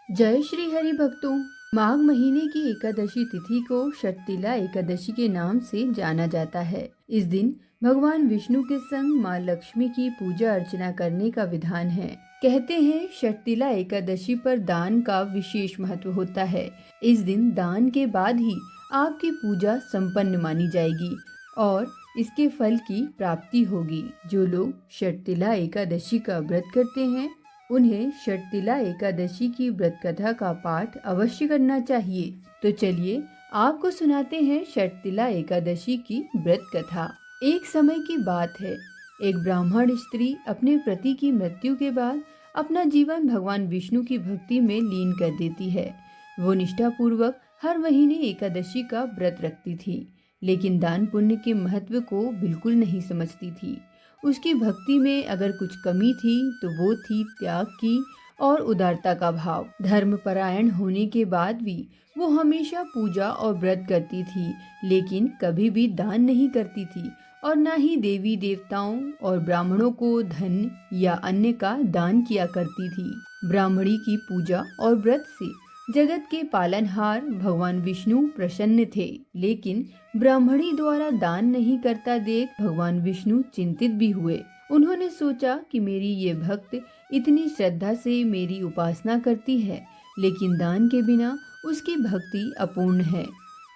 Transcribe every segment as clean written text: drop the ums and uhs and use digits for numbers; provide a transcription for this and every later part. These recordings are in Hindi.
जय श्री हरि भक्तों। माघ महीने की एकादशी तिथि को षटतिला एकादशी के नाम से जाना जाता है। इस दिन भगवान विष्णु के संग माँ लक्ष्मी की पूजा अर्चना करने का विधान है। कहते हैं षटतिला एकादशी पर दान का विशेष महत्व होता है। इस दिन दान के बाद ही आपकी पूजा संपन्न मानी जाएगी और इसके फल की प्राप्ति होगी। जो लोग षटतिला एकादशी का व्रत करते हैं उन्हें षटतिला एकादशी की व्रत कथा का पाठ अवश्य करना चाहिए। तो चलिए आपको सुनाते हैं षटतिला एकादशी की व्रत कथा। एक समय की बात है, एक ब्राह्मण स्त्री अपने पति की मृत्यु के बाद अपना जीवन भगवान विष्णु की भक्ति में लीन कर देती है। वो निष्ठापूर्वक हर महीने एकादशी का व्रत रखती थी, लेकिन दान पुण्य के महत्व को बिल्कुल नहीं समझती थी। उसकी भक्ति में अगर कुछ कमी थी तो वो थी त्याग की और उदारता का भाव। धर्मपरायण होने के बाद भी वो हमेशा पूजा और व्रत करती थी, लेकिन कभी भी दान नहीं करती थी और न ही देवी देवताओं और ब्राह्मणों को धन या अन्य का दान किया करती थी। ब्राह्मणी की पूजा और व्रत से जगत के पालनहार भगवान विष्णु प्रसन्न थे, लेकिन ब्राह्मणी द्वारा दान नहीं करता देख भगवान विष्णु चिंतित भी हुए। उन्होंने सोचा कि मेरी ये भक्त इतनी श्रद्धा से मेरी उपासना करती है, लेकिन दान के बिना उसकी भक्ति अपूर्ण है।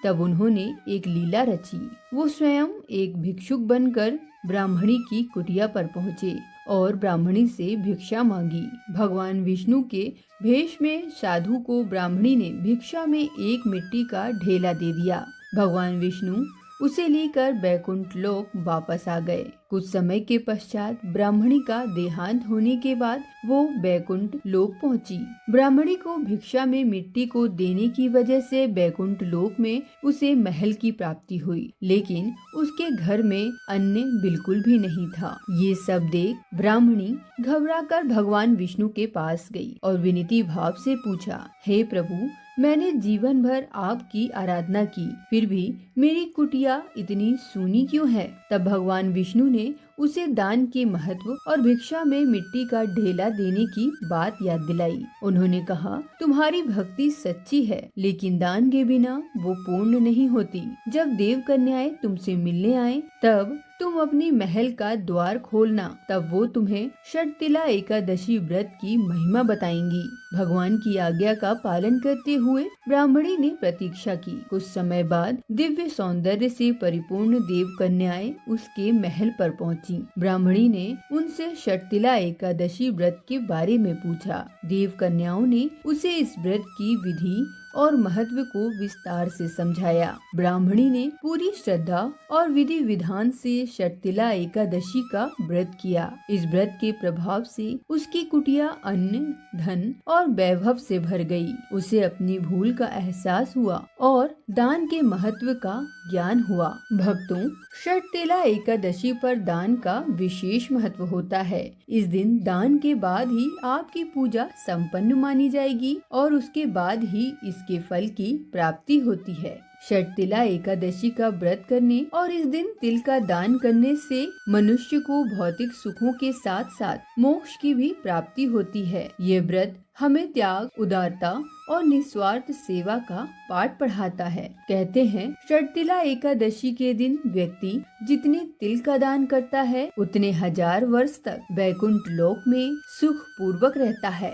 तब उन्होंने एक लीला रची। वो स्वयं एक भिक्षुक बनकर ब्राह्मणी की कुटिया पर पहुँचे और ब्राह्मणी से भिक्षा मांगी। भगवान विष्णु के भेष में साधु को ब्राह्मणी ने भिक्षा में एक मिट्टी का ढेला दे दिया। भगवान विष्णु उसे लेकर बैकुंठ लोक वापस आ गए। कुछ समय के पश्चात ब्राह्मणी का देहांत होने के बाद वो बैकुंठ लोक पहुंची। ब्राह्मणी को भिक्षा में मिट्टी को देने की वजह से बैकुंठ लोक में उसे महल की प्राप्ति हुई, लेकिन उसके घर में अन्न बिल्कुल भी नहीं था। ये सब देख ब्राह्मणी घबराकर भगवान विष्णु के पास गई और विनती भाव से पूछा, हे प्रभु, मैंने जीवन भर आपकी आराधना की, फिर भी मेरी कुटिया इतनी सूनी क्यों है? तब भगवान विष्णु ने उसे दान के महत्व और भिक्षा में मिट्टी का ढेला देने की बात याद दिलाई। उन्होंने कहा, तुम्हारी भक्ति सच्ची है, लेकिन दान के बिना वो पूर्ण नहीं होती। जब देव कन्याएं तुमसे मिलने आए तब तुम अपनी महल का द्वार खोलना, तब वो तुम्हें षटतिला एकादशी व्रत की महिमा बताएंगी। भगवान की आज्ञा का पालन करते हुए ब्राह्मणी ने प्रतीक्षा की। कुछ समय बाद दिव्य सौंदर्य से परिपूर्ण देव कन्याएं उसके महल पर पहुंची। ब्राह्मणी ने उनसे षटतिला एकादशी व्रत के बारे में पूछा। देव कन्याओं ने उसे इस व्रत की विधि और महत्व को विस्तार से समझाया। ब्राह्मणी ने पूरी श्रद्धा और विधि विधान से षटतिला एकादशी का व्रत किया। इस व्रत के प्रभाव से उसकी कुटिया अन्न, धन और वैभव से भर गई। उसे अपनी भूल का एहसास हुआ और दान के महत्व का ज्ञान हुआ। भक्तों, षटतिला एकादशी पर दान का विशेष महत्व होता है। इस दिन दान के बाद ही आपकी पूजा संपन्न मानी जाएगी और उसके बाद ही इसके फल की प्राप्ति होती है। षटतिला एकादशी का व्रत करने और इस दिन तिल का दान करने से मनुष्य को भौतिक सुखों के साथ साथ मोक्ष की भी प्राप्ति होती है। ये व्रत हमें त्याग, उदारता और निस्वार्थ सेवा का पाठ पढ़ाता है। कहते हैं षटतिला एकादशी के दिन व्यक्ति जितने तिल का दान करता है उतने 1000 वर्ष तक वैकुंठ लोक में सुख पूर्वक रहता है।